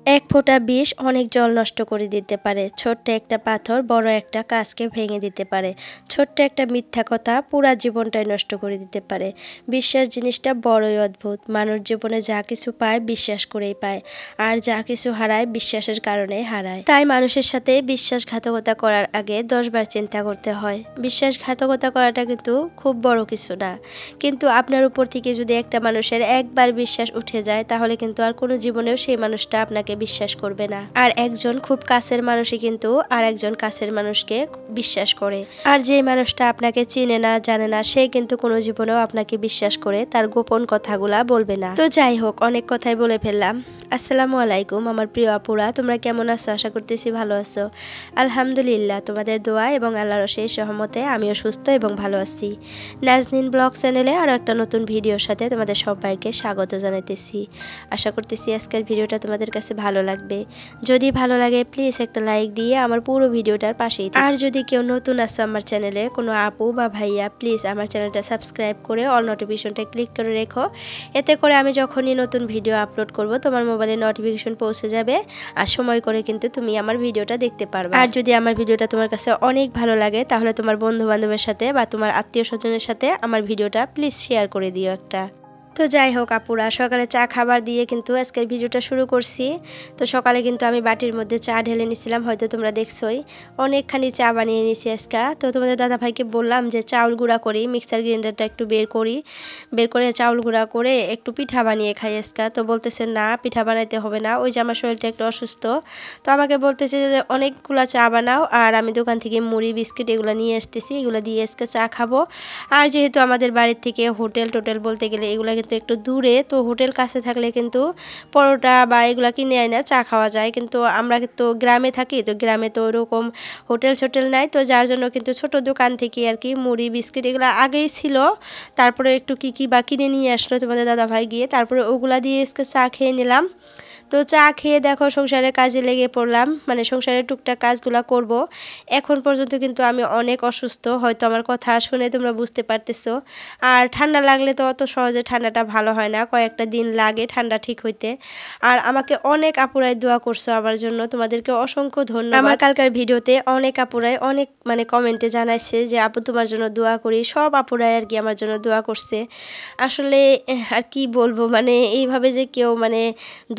এক ফোঁটা বিষ অনেক জল নষ্ট করে দিতে পারে। ছোট্ট একটা পাথর বড় একটা কাজকে ভেঙে দিতে পারে। ছোট্ট একটা মিথ্যা কথা পুরা জীবনটাই নষ্ট করে দিতে পারে। বিশ্বাস জিনিসটা বড়ই অদ্ভুত। মানুষ জীবনে যা কিছু পায় বিশ্বাস করেই পায়, আর যা কিছু হারায় বিশ্বাসের কারণে হারায়। তাই মানুষের সাথে বিশ্বাসঘাতকতা করার আগে 10 বার চিন্তা করতে হয়। বিশ্বাসঘাতকতা করাটা কিন্তু খুব বড় কিছু না, কিন্তু আপনার উপর থেকে যদি একটা মানুষের একবার বিশ্বাস উঠে যায় তাহলে কিন্তু আর কোনো জীবনেও সেই মানুষটা আপনাকে বিশ্বাস করবে না। আর একজন খুব কাছের মানুষই কিন্তু আর একজন কাছের মানুষকে বিশ্বাস করে, আর যে মানুষটা আপনাকে চিনে না জানে না সে কিন্তু কোনো জীবনেও আপনাকে বিশ্বাস করে তার গোপন কথাগুলা বলবে না। তো যাই হোক, অনেক কথাই বলে ফেললাম। আসসালামু আলাইকুম আমার প্রিয় আপুরা, তোমরা কেমন আছো? আশা করতেছি ভালো আছো। আলহামদুলিল্লাহ, তোমাদের দোয়া এবং আল্লাহর অশেষ রহমতে আমিও সুস্থ এবং ভালো আছি। নাজনীন ব্লগ চ্যানেলে আরও একটা নতুন ভিডিওর সাথে তোমাদের সবাইকে স্বাগত জানাইতেছি। আশা করতেছি আজকের ভিডিওটা তোমাদের কাছে ভালো লাগবে। যদি ভালো লাগে প্লিজ একটা লাইক দিয়ে আমার পুরো ভিডিওটার পাশেই থেকো। আর যদি কেউ নতুন আছো আমার চ্যানেলে, কোনো আপু বা ভাইয়া, প্লিজ আমার চ্যানেলটা সাবস্ক্রাইব করে অল নোটিফিকেশনটা ক্লিক করে রেখো। এতে করে আমি যখনই নতুন ভিডিও আপলোড করব তোমার মোবাইলে নোটিফিকেশন পৌঁছে যাবে, আর সময় করে কিন্তু তুমি আমার ভিডিওটা দেখতে পারবে। আর যদি আমার ভিডিওটা তোমার কাছে অনেক ভালো লাগে তাহলে তোমার বন্ধু বান্ধবের সাথে বা তোমার আত্মীয় স্বজনের সাথে আমার ভিডিওটা প্লিজ শেয়ার করে দিও একটা। তো যাই হোক আপুরা, সকালে চা খাবার দিয়ে কিন্তু আজকের ভিডিওটা শুরু করছি। তো সকালে কিন্তু আমি বাটির মধ্যে চা ঢেলে নিছিলাম, হয়তো তোমরা দেখছোই। অনেকখানি চা বানিয়ে নিছি আজকে। তো তোমাদের দাদা ভাইকে বললাম যে চাউল গুঁড়া করি, মিক্সার গ্রাইন্ডারটা একটু বের করে চাউল গুঁড়া করে একটু পিঠা বানিয়ে খাই আজকে। তো বলতেছে না পিঠা বানাইতে হবে না, ওই যে আমার শরীরটা একটু অসুস্থ। তো আমাকে বলতেছে যে অনেকগুলো চা বানাও, আর আমি দোকান থেকে মুড়ি বিস্কিট এগুলো নিয়ে আসতেছি, এগুলো দিয়ে আজকে চা খাবো। আর যেহেতু আমাদের বাড়ির থেকে হোটেল বলতে গেলে এগুলো কিন্তু একটু দূরে, তো হোটেল কাছে থাকলে কিন্তু পরোটা বা এগুলো কিনে আয় না চা খাওয়া যায়, কিন্তু আমরা তো গ্রামে থাকি, তো গ্রামে তো ওরকম হোটেল নাই। তো যার জন্য কিন্তু ছোট দোকান থেকে আর কি মুড়ি বিস্কিট এগুলো আগেই ছিল, তারপরে একটু কি বা কিনে নিয়ে আসলো তোমাদের দাদা ভাই গিয়ে, তারপরে ওগুলা দিয়ে আজকে চা খেয়ে নিলাম। তো চা খেয়ে দেখো সংসারের কাজে লেগে পড়লাম, মানে সংসারের টুকটাক কাজগুলো করব। এখন পর্যন্ত কিন্তু আমি অনেক অসুস্থ, হয়তো আমার কথা শুনে তোমরা বুঝতে পারতেছো। আর ঠান্ডা লাগলে তো অত সহজে ঠান্ডাটা ভালো হয় না, কয়েকটা দিন লাগে ঠান্ডা ঠিক হইতে। আর আমাকে অনেক আপুরাই দোয়া করছো আমার জন্য, তোমাদেরকে অসংখ্য ধন্যবাদ। আমার কালকার ভিডিওতে অনেক আপুরাই অনেক কমেন্টে জানাইছে যে আপু তোমার জন্য দোয়া করি, সব আপুরাই আর কি আমার জন্য দোয়া করছে। আসলে আর কি বলবো, এইভাবে যে কেউ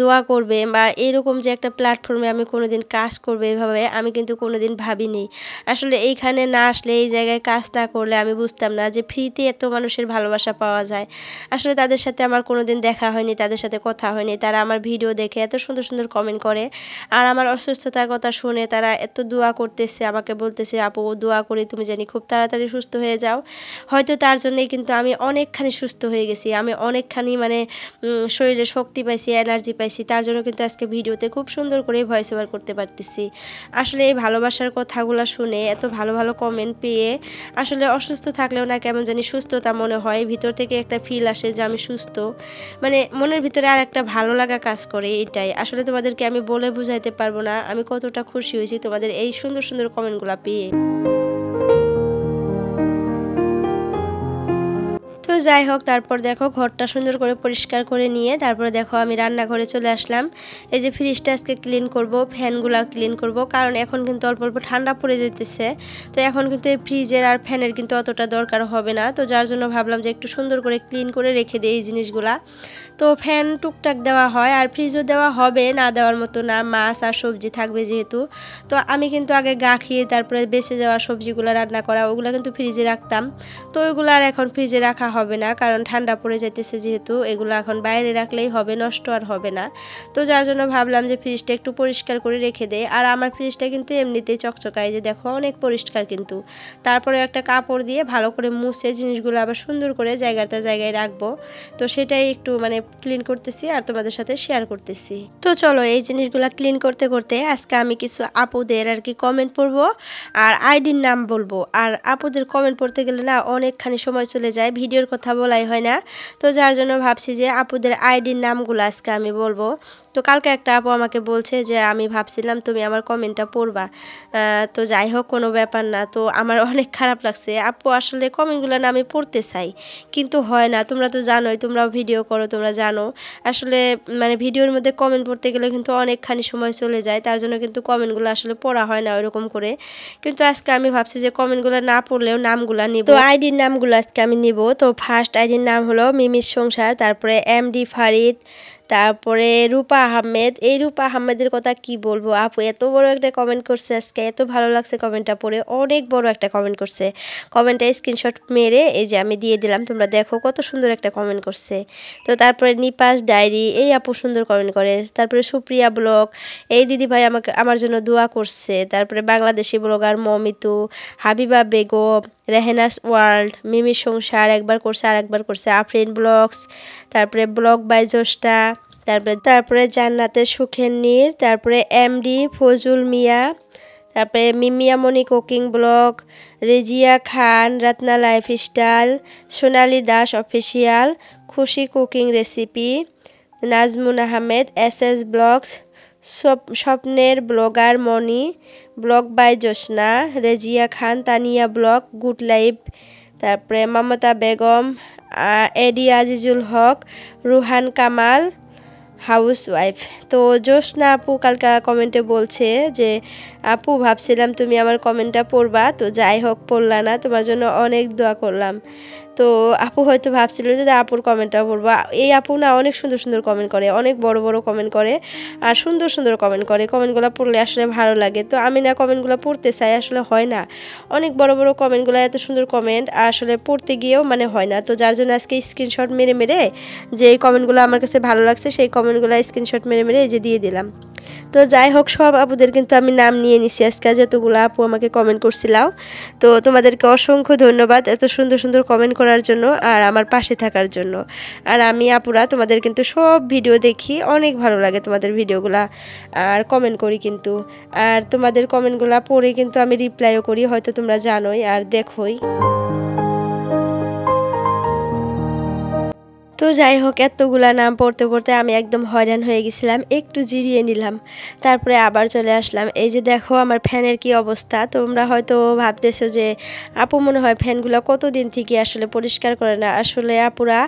দোয়া করবে বা এরকম যে একটা প্ল্যাটফর্মে আমি কোনোদিন কাজ করবে এভাবে আমি কিন্তু কোনোদিন ভাবিনি। আসলে এইখানে না আসলে, এই জায়গায় কাজ না করলে আমি বুঝতাম না যে ফ্রিতে এত মানুষের ভালোবাসা পাওয়া যায়। আসলে তাদের সাথে আমার কোনোদিন দেখা হয়নি, তাদের সাথে কথা হয়নি, তারা আমার ভিডিও দেখে এত সুন্দর সুন্দর কমেন্ট করে, আর আমার অসুস্থতার কথা শুনে তারা এত দোয়া করতেছে, আমাকে বলতেছে আপু দোয়া করি তুমি জানি খুব তাড়াতাড়ি সুস্থ হয়ে যাও। হয়তো তার জন্যই কিন্তু আমি অনেকখানি সুস্থ হয়ে গেছি, আমি অনেকখানি শরীরে শক্তি পাইছি, এনার্জি পাইছি, তার জন্য কিন্তু আজকে ভিডিওতে খুব সুন্দর করে ভয়েস ওভার করতে পারতেছি। আসলে এই ভালোবাসার কথাগুলো শুনে এত ভালো ভালো কমেন্ট পেয়ে আসলে অসুস্থ থাকলেও না কেমন জানি সুস্থতা মনে হয়, ভিতর থেকে একটা ফিল আসে যে আমি সুস্থ, মনের ভিতরে আর একটা ভালো লাগা কাজ করে। এটাই আসলে তোমাদেরকে আমি বলে বুঝাইতে পারবো না আমি কতটা খুশি হয়েছি তোমাদের এই সুন্দর সুন্দর কমেন্টগুলো পেয়ে। তো যাই হোক, তারপর দেখো ঘরটা সুন্দর করে পরিষ্কার করে নিয়ে তারপরে দেখো আমি রান্নাঘরে চলে আসলাম। এই যে ফ্রিজটা আজকে ক্লিন করব, ফ্যানগুলো ক্লিন করব, কারণ এখন কিন্তু অল্প অল্প ঠান্ডা পড়ে যেতেছে। তো এখন কিন্তু এই ফ্রিজের আর ফ্যানের কিন্তু অতটা দরকার হবে না, তো যার জন্য ভাবলাম যে একটু সুন্দর করে ক্লিন করে রেখে দিই এই জিনিসগুলা। তো ফ্যান টুকটাক দেওয়া হয়, আর ফ্রিজও দেওয়া হবে, না দেওয়ার মতো না, মাছ আর সবজি থাকবে যেহেতু। তো আমি কিন্তু আগে গাখিয়ে তারপরে বেঁচে যাওয়া সবজিগুলো রান্না করা ওগুলো কিন্তু ফ্রিজে রাখতাম। তো ওইগুলো আর এখন ফ্রিজে রাখা হবে না, কারণ ঠান্ডা পড়ে যেতেছে যেহেতু, এগুলো এখন বাইরে রাখলেই হবে, নষ্ট আর হবে না। তো যার জন্য ভাবলাম যে ফ্রিজটা একটু পরিষ্কার করে রেখে দেয়। আর আমার ফ্রিজটা কিন্তু এমনিতেই চকচকায়, যে দেখো অনেক পরিষ্কার কিন্তু। তারপরে একটা কাপড় দিয়ে ভালো করে মুছে জিনিসগুলো আবার সুন্দর করে জায়গায় রাখবো। তো সেটাই একটু ক্লিন করতেছি আর তোমাদের সাথে শেয়ার করতেছি। তো চলো এই জিনিসগুলো ক্লিন করতে করতে আজকে আমি কিছু আপুদের আর কি কমেন্ট পড়বো আর আইডির নাম বলবো। আর আপুদের কমেন্ট পড়তে গেলে না অনেকখানি সময় চলে যায়, ভিডিওর কথা বলাই হয় না। তো যার জন্য ভাবছি যে আপুদের আইডির নামগুলো আজকে আমি বলবো। তো কালকে একটা আপু আমাকে বলছে যে আমি ভাবছিলাম তুমি আমার কমেন্টটা পড়বা। তো যাই হোক, কোনো ব্যাপার না। তো আমার অনেক খারাপ লাগছে আপু, আসলে কমেন্টগুলো না আমি পড়তে চাই কিন্তু হয় না। তোমরা তো জানোই, তোমরাও ভিডিও করো, তোমরা জানো আসলে মানে ভিডিওর মধ্যে কমেন্ট পড়তে গেলে কিন্তু অনেকখানি সময় চলে যায়, তার জন্য কিন্তু কমেন্টগুলো আসলে পড়া হয় না ওইরকম করে। কিন্তু আজকে আমি ভাবছি যে কমেন্টগুলো না পড়লেও নামগুলো নিব। তো আইডির নামগুলো আজকে আমি নিব। তো ফার্স্ট আইডির নাম হলো মিমির সংসার, তারপরে এমডি ফারিদ, তারপরে রূপা আহমেদ। এই রূপা আহমেদের কথা কি বলবো, আপু এত বড় একটা কমেন্ট করছে আজকে, এত ভালো লাগছে কমেন্টটা পড়ে, অনেক বড় একটা কমেন্ট করছে। কমেন্টটা স্ক্রিনশট মেরে এই যে আমি দিয়ে দিলাম, তোমরা দেখো কত সুন্দর একটা কমেন্ট করছে। তো তারপরে নিপাস ডায়েরি, এই আপু সুন্দর কমেন্ট করে। তারপরে সুপ্রিয়া ব্লগ, এই দিদি ভাই আমার জন্য দোয়া করছে। তারপরে বাংলাদেশি ব্লগার মমিতু, হাবিবা বেগম, রেহেনাস ওয়ার্ল্ড, মিমির সংসার একবার করছে আর একবার করছে, আফরিন ব্লগস, তারপরে ব্লগ বাই জোস্টা, তারপরে জান্নাতের সুখের নীর, তারপরে এমডি ফজুল মিয়া, তারপরে Mimiyamoni cooking blog, Rezia Khan, Ratna lifestyle, Sonali Das official, Khushi cooking recipe, Nazmun Ahmed, S blogs, স্বপ্নের blogger Moni, blog by Josna, Rezia Khan, Tania blog, good life, তারপরে মমতা বেগম, এডি আজিজুল হক, রুহান কামাল, হাউসওয়াইফ। তো জোসনা আপু কালকা কমেন্টে বলছে যে আপু ভাবছিলাম তুমি আমার কমেন্টটা পড়বা, তো যাই হোক পড়লা না, তোমার জন্য অনেক দোয়া করলাম। তো আপু হয়তো ভাবছিল যে আপুর কমেন্টটা পড়বা। এই আপু না অনেক সুন্দর সুন্দর কমেন্ট করে, অনেক বড় বড় কমেন্ট করে আর সুন্দর সুন্দর কমেন্ট করে। কমেন্টগুলো পড়লে আসলে ভালো লাগে। তো আমি না কমেন্টগুলো পড়তে চাই, আসলে হয় না। অনেক বড় বড় কমেন্টগুলো, এত সুন্দর কমেন্ট আসলে পড়তে গিয়েও মানে হয় না। তো যার জন্য আজকে স্ক্রিনশট মেরে মেরে যে এই কমেন্টগুলো আমার কাছে ভালো লাগছে সেই কমেন্টগুলো স্ক্রিনশট মেরে মেরে এই যে দিয়ে দিলাম। তো যাই হোক, সব আপুদের কিন্তু আমি নাম নিয়ে নিছি আজকে, যতগুলো আপু আমাকে কমেন্ট করছিলাম। তো তোমাদেরকে অসংখ্য ধন্যবাদ এত সুন্দর সুন্দর কমেন্ট করার জন্য আর আমার পাশে থাকার জন্য। আর আমি আপুরা তোমাদের কিন্তু সব ভিডিও দেখি, অনেক ভালো লাগে তোমাদের ভিডিওগুলা আর কমেন্ট করি কিন্তু। আর তোমাদের কমেন্টগুলা পড়ে কিন্তু আমি রিপ্লাইও করি, হয়তো তোমরা জানোই আর দেখোই। তো যাই হোক, এতগুলা নাম পড়তে পড়তে আমি একদম হয়রান হয়ে গেছিলাম, একটু জিরিয়ে নিলাম, তারপরে আবার চলে আসলাম। এই যে দেখো আমার ফ্যানের কি অবস্থা। তোমরা হয়তো ভাবতেছো যে আপু মনে হয় ফ্যানগুলো কতদিন থেকে আসলে পরিষ্কার করে না। আসলে আপুরা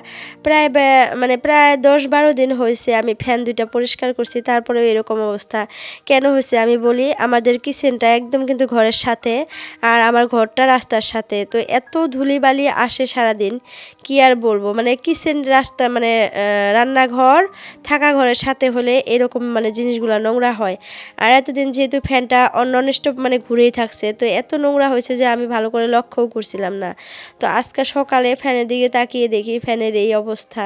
প্রায় 10-12 দিন হয়েছে আমি ফ্যান দুইটা পরিষ্কার করছি, তারপরে এরকম অবস্থা কেন হয়েছে আমি বলি। আমাদের কিচেনটা একদম কিন্তু ঘরের সাথে আর আমার ঘরটা রাস্তার সাথে, তো এত ধুলিবালি আসে সারাদিন কি আর বলবো। মানে কিচেন রাস্তা মানে রান্নাঘর থাকা ঘরের সাথে হলে এরকম মানে জিনিসগুলো নোংরা হয়। আর এতদিন যেহেতু ফ্যানটা নন স্টপ মানে ঘুরেই থাকছে, তো এত নোংরা হয়েছে যে আমি ভালো করে লক্ষ্যও করছিলাম না। তো আজকে সকালে ফ্যানের দিকে তাকিয়ে দেখি ফ্যানের এই অবস্থা।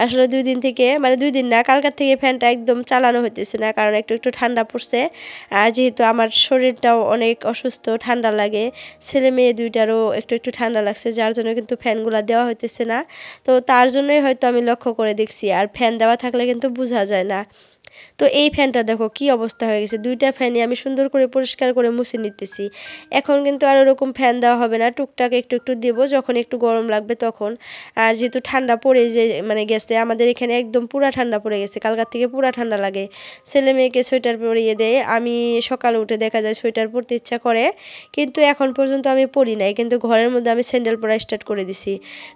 আসলে 2 দিন থেকে মানে 2 দিন না, কালকার থেকে ফ্যানটা একদম চালানো হইতেছে না, কারণ একটু একটু ঠান্ডা পড়ছে। আর যেহেতু আমার শরীরটাও অনেক অসুস্থ, ঠান্ডা লাগে, ছেলে মেয়ে দুইটারও একটু একটু ঠান্ডা লাগছে, যার জন্য কিন্তু ফ্যানগুলো দেওয়া হইতেছে না। তো তার জন্যই হয়তো আমি লক্ষ্য করে দেখছি, আর ফ্যান দেওয়া থাকলে কিন্তু বোঝা যায় না। তো এই ফ্যানটা দেখো কি অবস্থা হয়ে গেছে, দুইটা ফ্যানই আমি সুন্দর করে পরিষ্কার করে মুছে নিতেছি। এখন কিন্তু আর ওরকম ফ্যান দেওয়া হবে না, টুকটাক একটু একটু দেবো যখন একটু গরম লাগবে তখন। আর যেহেতু ঠান্ডা পড়ে যে মানে গেছে, আমাদের এখানে একদম পুরা ঠান্ডা পড়ে গেছে, কালকার থেকে পুরা ঠান্ডা লাগে। ছেলে মেয়েকে সোয়েটার পরিয়ে দেয়, আমি সকালে উঠে দেখা যায় সোয়েটার পরতে ইচ্ছা করে, কিন্তু এখন পর্যন্ত আমি পরি নাই। কিন্তু ঘরের মধ্যে আমি স্যান্ডেল পরা স্টার্ট করে দিছি,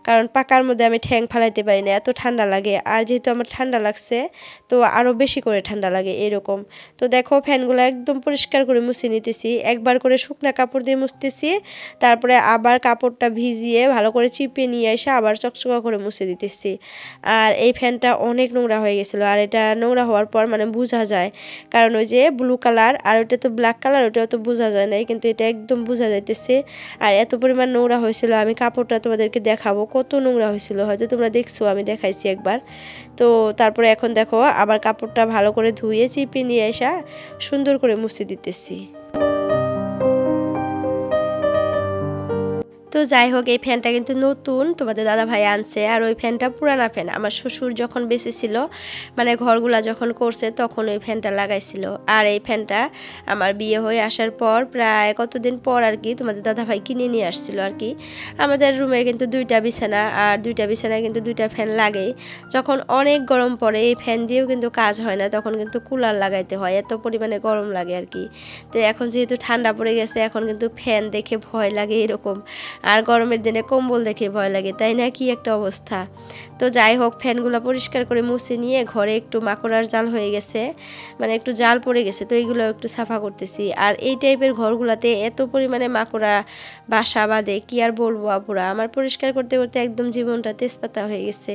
কারণ পাকার মধ্যে আমি ঠ্যাং ফালাইতে পারি না, এত ঠান্ডা লাগে। আর যেহেতু আমার ঠান্ডা লাগছে তো আরও বেশি করে ঠান্ডা লাগে এরকম। তো দেখো ফ্যানগুলো একদম পরিষ্কার করে মুছে নিতেছি, একবার করে শুকনা কাপড় দিয়ে মুছতেছি, তারপরে আবার কাপড়টা ভিজিয়ে ভালো করে চিপে নিয়ে এসে আবার চকচকা করে মুছে দিতেছি। আর এই ফ্যানটা অনেক নোংরা হয়ে গেছিলো, আর এটা নোংরা হওয়ার পর মানে বোঝা যায়, কারণ ওই যে ব্লু কালার আর ওটা তো ব্ল্যাক কালার, ওটাও তো বোঝা যায় নাই, কিন্তু এটা একদম বোঝা যাইতেছে। আর এত পরিমাণ নোংরা হয়েছিল, আমি কাপড়টা তোমাদেরকে দেখাবো কত নোংরা হয়েছিল, হয়তো তোমরা দেখছো, আমি দেখাইছি একবার। তো তারপরে এখন দেখো আবার কাপড়টা ভালো করে ধুয়ে চিপে নিয়ে আসা সুন্দর করে মুছে দিতেছি। তো যাই হোক, এই ফ্যানটা কিন্তু নতুন তোমাদের দাদা ভাই আনছে, আর ওই ফ্যানটা পুরানা ফ্যান। আমার শ্বশুর যখন বেঁচেছিল, মানে ঘরগুলা যখন করছে তখন ওই ফ্যানটা লাগাইছিল। আর এই ফ্যানটা আমার বিয়ে হয়ে আসার পর প্রায় কতদিন পর আর কি তোমাদের দাদা ভাই কিনে নিয়ে আসছিল আর কি। আমাদের রুমে কিন্তু 2টা বিছানা, আর 2টা বিছানায় কিন্তু 2টা ফ্যান লাগেই। যখন অনেক গরম পড়ে এই ফ্যান দিয়েও কিন্তু কাজ হয় না, তখন কিন্তু কুলার লাগাইতে হয়, এত পরিমাণে গরম লাগে আর কি। তো এখন যেহেতু ঠান্ডা পড়ে গেছে, এখন কিন্তু ফ্যান দেখে ভয় লাগে এরকম। আর গরমের দিনে কম্বল দেখে ভয় লাগে, তাই না? কি একটা অবস্থা। তো যাই হোক, ফ্যানগুলো পরিষ্কার করে মুছে নিয়ে ঘরে একটু মাকড়ার জাল হয়ে গেছে, মানে একটু জাল পড়ে গেছে, তো এইগুলো একটু সাফা করতেছি। আর এই টাইপের ঘরগুলোতে এত পরিমাণে মাকড়া বাসা বাঁধে, কি আর বলবো আপুরা। আমার পরিষ্কার করতে করতে একদম জীবনটা তেজপাতা হয়ে গেছে।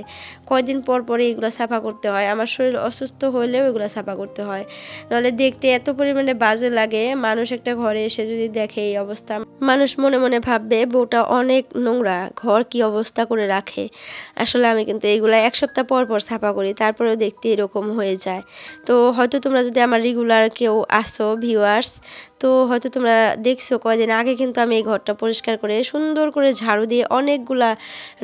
কয়দিন পর পরে এগুলো সাফা করতে হয়, আমার শরীর অসুস্থ হলেও এগুলো সাফা করতে হয়, নাহলে দেখতে এত পরিমাণে বাজে লাগে। মানুষ একটা ঘরে এসে যদি দেখে এই অবস্থা, মানুষ মনে মনে ভাববে বউটা অনেক নোংরা, ঘর কি অবস্থা করে রাখে। আসলে আমি কিন্তু এইগুলা 1 সপ্তাহ পর পর সাফা করি, তারপরেও দেখতে এরকম হয়ে যায়। তো হয়তো তোমরা যদি আমার রেগুলার কেউ আসো ভিউয়ার্স, তো হয়তো তোমরা দেখছো কয়দিন আগে কিন্তু আমি এই ঘরটা পরিষ্কার করে সুন্দর করে ঝাড়ু দিয়ে অনেকগুলা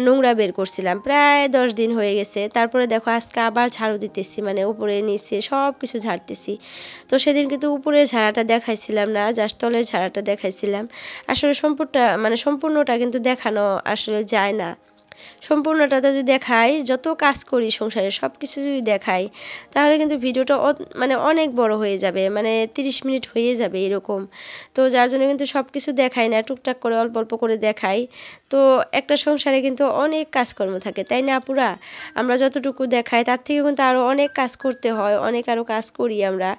নোংরা বের করছিলাম, প্রায় 10 দিন হয়ে গেছে। তারপরে দেখো আজকে আবার ঝাড়ু দিতেছি, মানে উপরে নিচে সব কিছু ঝাড়তেছি। তো সেদিন কিন্তু উপরের ঝাড়াটা দেখাইছিলাম না, জাস্ট তলের ঝাড়াটা দেখাইছিলাম। আসলে সম্পূর্ণটা কিন্তু দেখানো আসলে যায় না। সম্পূর্ণটা যদি দেখাই, যত কাজ করি সংসারে সব কিছু যদি দেখাই, তাহলে কিন্তু ভিডিওটা মানে অনেক বড় হয়ে যাবে, মানে 30 মিনিট হয়ে যাবে এরকম। তো যার জন্য কিন্তু সব কিছু দেখাই না, টুকটাক করে অল্প অল্প করে দেখাই। তো একটা সংসারে কিন্তু অনেক কাজকর্ম থাকে, তাই না আপুরা? আমরা যতটুকু দেখাই তার থেকে কিন্তু আরও অনেক কাজ করতে হয়, অনেক আরও কাজ করি আমরা।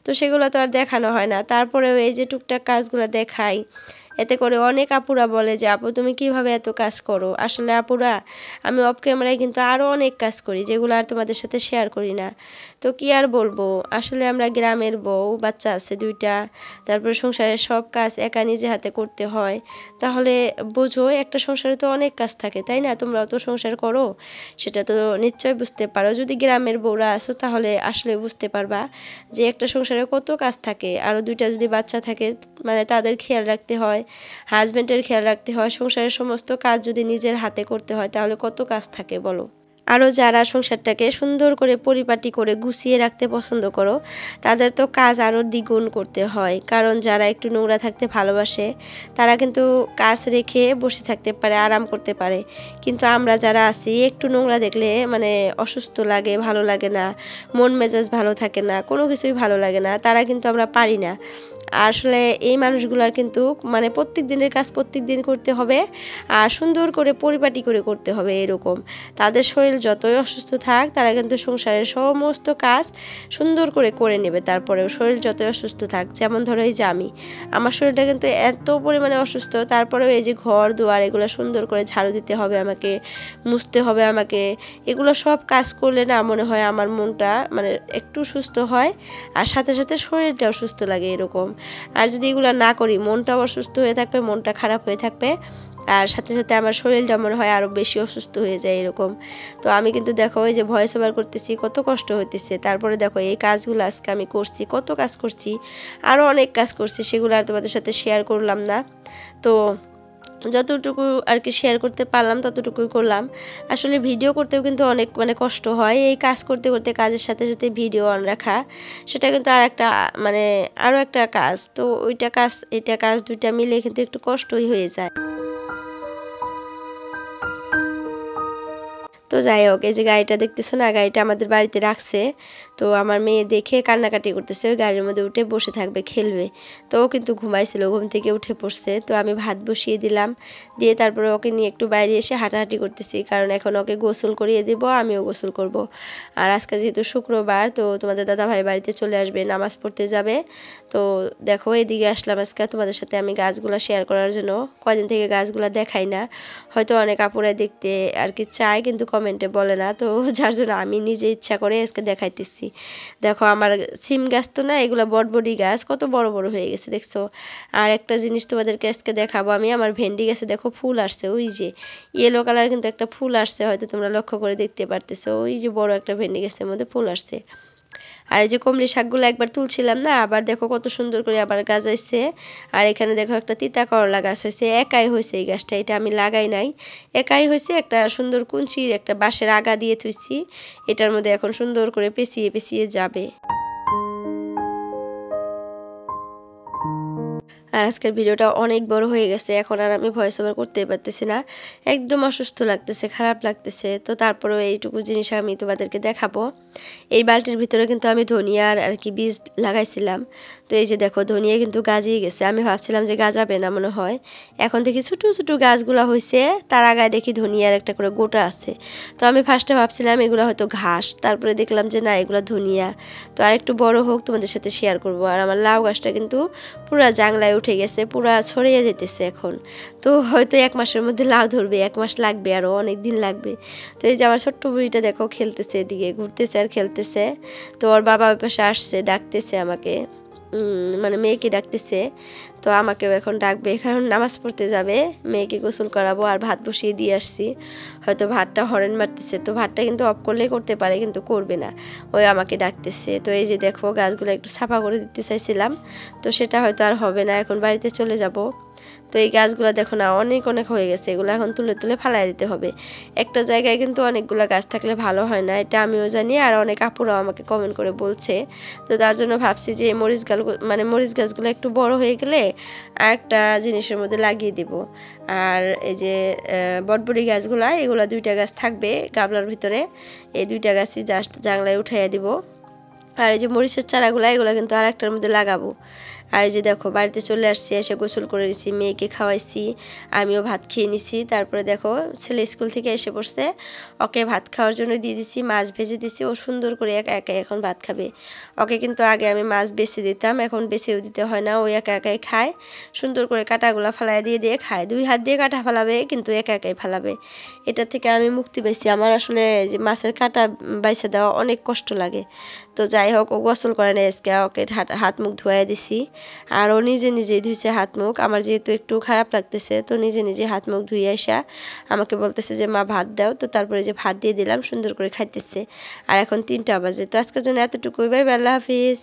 তো সেগুলো তো আর দেখানো হয় না, তারপরেও এই যে টুকটাক কাজগুলো দেখাই। এতে করে অনেক আপুরা বলে যে আপু তুমি কিভাবে এত কাজ করো। আসলে আপুরা, আমি অফ ক্যামেরায় কিন্তু আরও অনেক কাজ করি, যেগুলো আর তোমাদের সাথে শেয়ার করি না। তো কি আর বলবো, আসলে আমরা গ্রামের বউ, বাচ্চা আছে 2টা, তারপরে সংসারের সব কাজ একা নিজে হাতে করতে হয়। তাহলে বোঝো, একটা সংসারে তো অনেক কাজ থাকে, তাই না? তোমরাও তো সংসার করো, সেটা তো নিশ্চয়ই বুঝতে পারো। যদি গ্রামের বউরা আসো তাহলে আসলে বুঝতে পারবা যে একটা সংসারে কত কাজ থাকে। আরও 2টা যদি বাচ্চা থাকে, মানে তাদের খেয়াল রাখতে হয়, হাজব্যান্ডের খেয়াল রাখতে হয়, সংসারের সমস্ত কাজ যদি নিজের হাতে করতে হয় তাহলে কত কাজ থাকে বলো। আরও যারা সংসারটাকে সুন্দর করে পরিপাটি করে গুছিয়ে রাখতে পছন্দ করো, তাদের তো কাজ আরও দ্বিগুণ করতে হয়। কারণ যারা একটু নোংরা থাকতে ভালোবাসে, তারা কিন্তু কাজ রেখে বসে থাকতে পারে, আরাম করতে পারে। কিন্তু আমরা যারা আছি, একটু নোংরা দেখলে মানে অসুস্থ লাগে, ভালো লাগে না, মন মেজাজ ভালো থাকে না, কোনো কিছুই ভালো লাগে না, তারা কিন্তু আমরা পারি না। আসলে এই মানুষগুলার কিন্তু মানে প্রত্যেক দিনের কাজ প্রত্যেক দিন করতে হবে, আর সুন্দর করে পরিপাটি করে করতে হবে এরকম। তাদের শরীর যতই অসুস্থ থাক, তারা কিন্তু সংসারের সমস্ত কাজ সুন্দর করে করে নেবে, তারপরেও শরীর যতই অসুস্থ থাক। যেমন ধরো এই যে আমার শরীরটা কিন্তু এত পরিমাণে অসুস্থ, তারপরেও এই যে ঘর দুয়ার এগুলো সুন্দর করে ঝাড়ু দিতে হবে আমাকে, মুছতে হবে আমাকে। এগুলো সব কাজ করলে না মনে হয় আমার মনটা মানে একটু সুস্থ হয়, আর সাথে সাথে শরীরটাও সুস্থ লাগে এরকম। আর যদি এগুলো না করি, মনটাও অসুস্থ হয়ে থাকবে, মনটা খারাপ হয়ে থাকবে, আর সাথে সাথে আমার শরীরটা মনে হয় আরও বেশি অসুস্থ হয়ে যায় এরকম। তো আমি কিন্তু দেখো এই যে ভয়েস ওভার করতেছি, কত কষ্ট হইতেছে, তারপরে দেখো এই কাজগুলো আজকে আমি করছি, কত কাজ করছি, আরও অনেক কাজ করছি, সেগুলো আর তোমাদের সাথে শেয়ার করলাম না। তো যতটুকু আর কি শেয়ার করতে পারলাম ততটুকুই করলাম। আসলে ভিডিও করতেও কিন্তু অনেক মানে কষ্ট হয়, এই কাজ করতে করতে কাজের সাথে সাথে ভিডিও অন রাখা, সেটা কিন্তু আর একটা মানে আরও একটা কাজ। তো ওইটা কাজ এটা কাজ 2টা মিলে কিন্তু একটু কষ্টই হয়ে যায়। তো যাই হোক, এই যে গাড়িটা দেখতেছো না, গাড়িটা আমাদের বাড়িতে রাখছে। তো আমার মেয়ে দেখে কান্নাকাটি করতেছে, ওই গাড়ির মধ্যে উঠে বসে থাকবে, খেলবে। তো ও কিন্তু ঘুমাইছিল, ঘুম থেকে উঠে পড়ছে। তো আমি ভাত বসিয়ে দিলাম, দিয়ে তারপরে ওকে নিয়ে একটু বাইরে এসে হাঁটাহাঁটি করতেছি, কারণ এখন ওকে গোসল করিয়ে দেব, আমিও গোসল করব। আর আজকে যেহেতু শুক্রবার, তো তোমাদের দাদা ভাই বাড়িতে চলে আসবে, নামাজ পড়তে যাবে। তো দেখো এদিকে আসলাম আজকে তোমাদের সাথে আমি গাছগুলো শেয়ার করার জন্য। কয়দিন থেকে গাছগুলো দেখাই না, হয়তো অনেক আপুরাই দেখতে আর কি চায়, কিন্তু কমেন্টে বলে না। তো যার জন্য আমি নিজে ইচ্ছা করে আজকে দেখাইতেছি। দেখো আমার সিম গাছ তো না, এগুলো বটবডি গাছ, কত বড় বড় হয়ে গেছে দেখছো। আর একটা জিনিস তোমাদেরকে আজকে দেখাবো, আমি আমার ভেন্ডি গাছে দেখো ফুল আসছে, ওই যে ইয়েলো কালার কিন্তু একটা ফুল আসছে, হয়তো তোমরা লক্ষ্য করে দেখতে পারতেছো, ওই যে বড় একটা ভেন্ডি গাছের মধ্যে ফুল আসছে। আর এই যে কমলি শাকগুলো একবার তুলছিলাম না, আবার দেখো কত সুন্দর করে আবার গাছাইছে। আর এখানে দেখো একটা তিতা করলা গাছ হয়েছে, একাই হয়েছে এই গাছটা, এটা আমি লাগাই নাই, একাই হয়েছে। একটা সুন্দর কুঞ্চির একটা বাঁশের আগা দিয়ে থুইছি, এটার মধ্যে এখন সুন্দর করে পেঁচিয়ে পেঁচিয়ে যাবে। আর আজকের ভিডিওটা অনেক বড় হয়ে গেছে, এখন আর আমি ভয়েস ওভার করতেই পারতেছি না, একদম অসুস্থ লাগতেছে, খারাপ লাগতেছে। তো তারপরেও এইটুকু জিনিস আমি তোমাদেরকে দেখাবো। এই বালতির ভিতরে কিন্তু আমি ধনিয়ার আর কি বীজ লাগাইছিলাম। তো এই যে দেখো ধনিয়া কিন্তু গাজিয়ে গেছে, আমি ভাবছিলাম যে গাজাবে না মনে হয়, এখন দেখি ছোটো ছোটো গাছগুলো হয়েছে, তার আগায় দেখি ধনিয়ার একটা করে গোটা আছে। তো আমি ফার্স্টে ভাবছিলাম এগুলো হয়তো ঘাস, তারপরে দেখলাম যে না এগুলো ধনিয়া। তো আর একটু বড় হোক তোমাদের সাথে শেয়ার করব। আর আমার লাউ গাছটা কিন্তু পুরা জাংলায় উঠে গেছে, পুরা ছড়িয়ে যেতেছে এখন। তো হয়তো 1 মাসের মধ্যে লাউ ধরবে, 1 মাস লাগবে, আরও অনেক দিন লাগবে। তো এই যে আমার ছোট্ট বুড়িটা দেখো খেলতেছে, এদিকে ঘুরতেছে আর খেলতেছে। তো ওর বাবা ওই পাশে আসছে, ডাকতেছে আমাকে, মানে মেয়েকে ডাকতেছে। তো আমাকেও এখন ডাকবে, কারণ নামাজ পড়তে যাবে, মেয়েকে গোসল করাবো। আর ভাত বসিয়ে দিয়ে আসছি, হয়তো ভাতটা হরেন মারতেছে, তো ভাতটা কিন্তু অফ করলেই করতে পারে, কিন্তু করবে না, ওই আমাকে ডাকতেছে। তো এই যে দেখো গাছগুলো একটু সাফা করে দিতে চাইছিলাম, তো সেটা হয়তো আর হবে না, এখন বাড়িতে চলে যাব। তো এই গাছগুলো দেখো না অনেক অনেক হয়ে গেছে, এগুলো এখন তুলে তুলে ফালাই দিতে হবে। একটা জায়গায় কিন্তু অনেকগুলো গাছ থাকলে ভালো হয় না, এটা আমিও জানি, আর অনেক আপুরাও আমাকে কমেন্ট করে বলছে। তো তার জন্য ভাবছি যে মরিচ গাছগুলো একটু বড় হয়ে গেলে আর একটা জিনিসের মধ্যে লাগিয়ে দিব। আর এই যে বটবড়ি গাছগুলো, এগুলো 2টা গাছ থাকবে গাবলার ভিতরে, এই 2টা গাছই জাস্ট জাংলায় উঠাইয়া দিব। আর এই যে মরিচের চারাগুলো, এগুলো কিন্তু আর একটার মধ্যে লাগাবো। আর এই যে দেখো বাড়িতে চলে আসছি, এসে গোসল করে নিছি, মেয়েকে খাওয়াইছি, আমিও ভাত খেয়ে নিছি। তারপরে দেখো ছেলে স্কুল থেকে এসে পড়ছে, ওকে ভাত খাওয়ার জন্য দিয়ে দিছি, মাছ ভেজে দিছি, ও সুন্দর করে একা একাই এখন ভাত খাবে। ওকে কিন্তু আগে আমি মাছ বেছে দিতাম, এখন বেছেও দিতে হয় না, ও একা একাই খায়, সুন্দর করে কাঁটাগুলো ফালাই দিয়ে দিয়ে খায়, 2 হাত দিয়ে কাঁটা ফালাবে, কিন্তু একা একাই ফালাবে। এটা থেকে আমি মুক্তি পেয়েছি, আমার আসলে যে মাছের কাঁটা বাইছে দেওয়া অনেক কষ্ট লাগে। তো যাই হোক, ও গোসল করে না আজকে, ওকে হাত মুখ ধুয়ে দিছি। আর ও নিজে নিজেই ধুইছে হাত মুখ, আমার যেহেতু একটু খারাপ লাগতেছে, তো নিজে নিজে হাত মুখ ধুয়ে আসা আমাকে বলতেছে যে মা ভাত দাও। তো তারপরে যে ভাত দিয়ে দিলাম, সুন্দর করে খাইতেছে। আর এখন 3টা বাজে। তো আজকের জন্য এতটুকুই, বাই বাই, আল্লাহ হাফিজ।